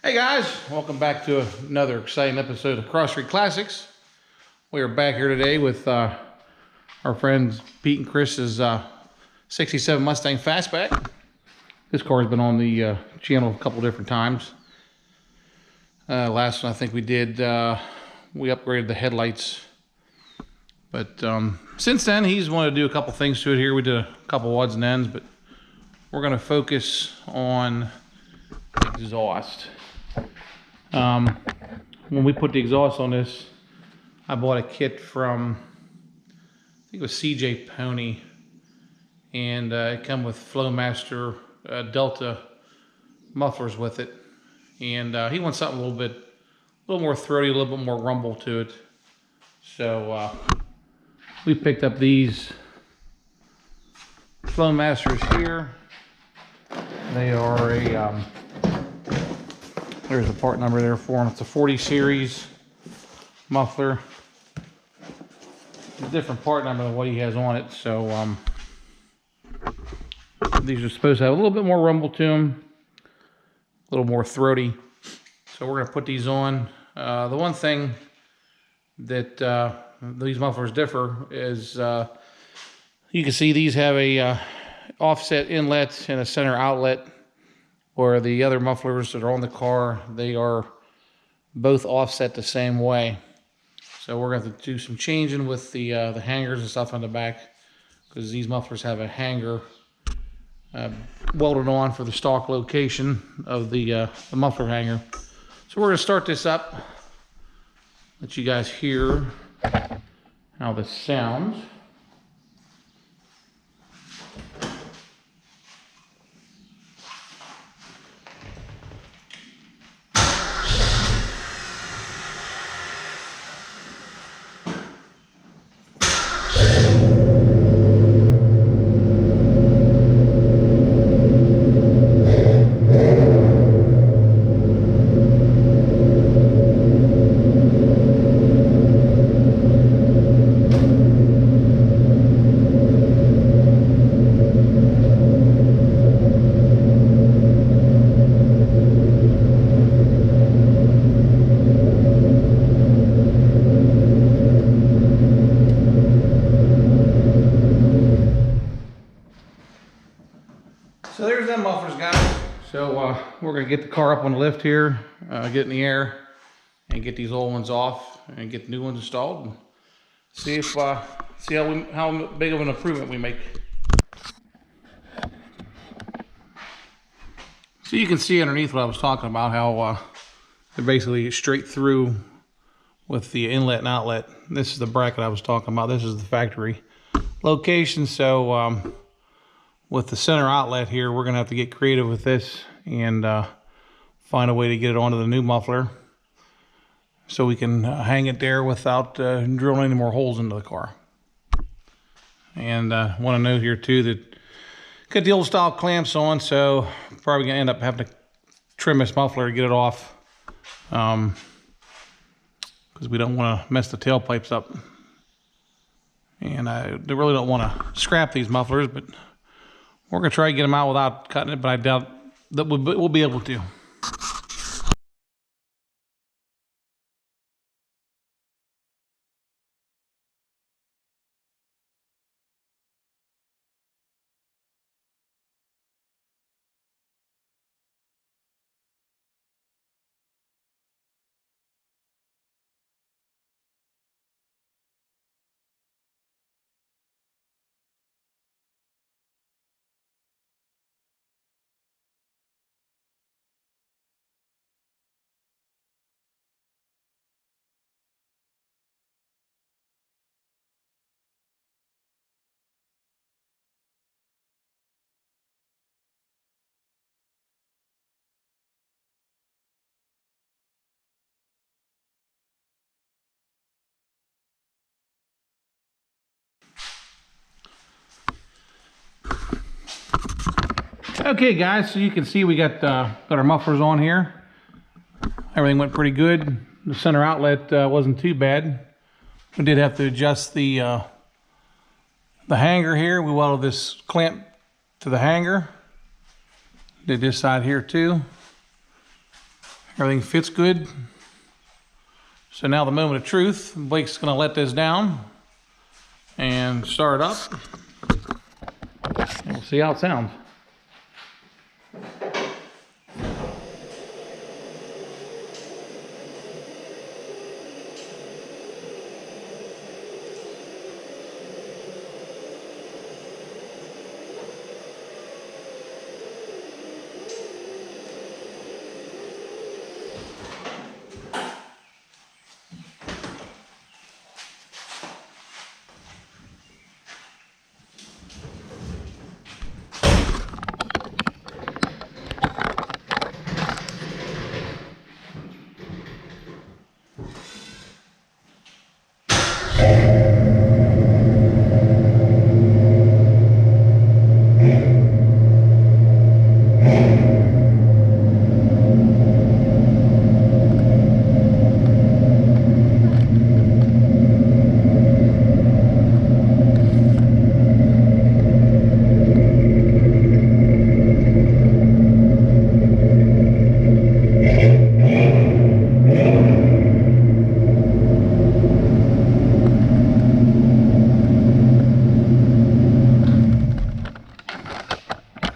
Hey guys, welcome back to another exciting episode of Cross Street Classics. We are back here today with our friends Pete and Chris's 67 Mustang Fastback. This car has been on the channel a couple different times. Last one I think we did, we upgraded the headlights. But since then he's wanted to do a couple things to it here. We did a couple odds and ends, but we're going to focus on exhaust. When we put the exhaust on this, I bought a kit from, I think it was CJ Pony, and it come with Flowmaster Delta mufflers with it, and he wants something a little more throaty, a little bit more rumble to it. So we picked up these Flowmasters here. They are a there's the part number there for them. It's a 40 series muffler. It's a different part number than what he has on it. So these are supposed to have a little bit more rumble to them, a little more throaty. So we're going to put these on. The one thing that these mufflers differ is you can see these have a offset inlet and a center outlet, where the other mufflers that are on the car, they are both offset the same way. So we're going to have to do some changing with the hangers and stuff on the back, because these mufflers have a hanger welded on for the stock location of the muffler hanger. So we're going to start this up, let you guys hear how this sounds. So there's them mufflers, guys. So we're going to get the car up on the lift here, get in the air, and get these old ones off, and get the new ones installed, and see if see how big of an improvement we make. So you can see underneath what I was talking about, how they're basically straight through with the inlet and outlet. This is the bracket I was talking about. This is the factory location. So with the center outlet here, we're going to have to get creative with this and find a way to get it onto the new muffler so we can hang it there without drilling any more holes into the car. And I want to note here too that got the old style clamps on, so probably going to end up having to trim this muffler to get it off, because we don't want to mess the tailpipes up. And I really don't want to scrap these mufflers, but we're going to try to get them out without cutting it, but I doubt that we'll be able to. Okay guys, so you can see we got our mufflers on here. Everything went pretty good. The center outlet wasn't too bad. We did have to adjust the hanger here. We welded this clamp to the hanger. Did this side here too. Everything fits good. So now the moment of truth. Blake's gonna let this down and start it up. And we'll see how it sounds.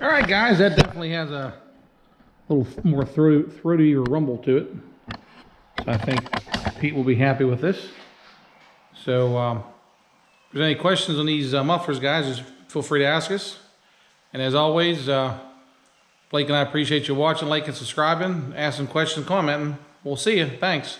Alright guys, that definitely has a little more throaty or rumble to it. So I think Pete will be happy with this. So if there's any questions on these mufflers, guys, just feel free to ask us. And as always, Blake and I appreciate you watching, liking, subscribing, asking questions, commenting. We'll see you. Thanks.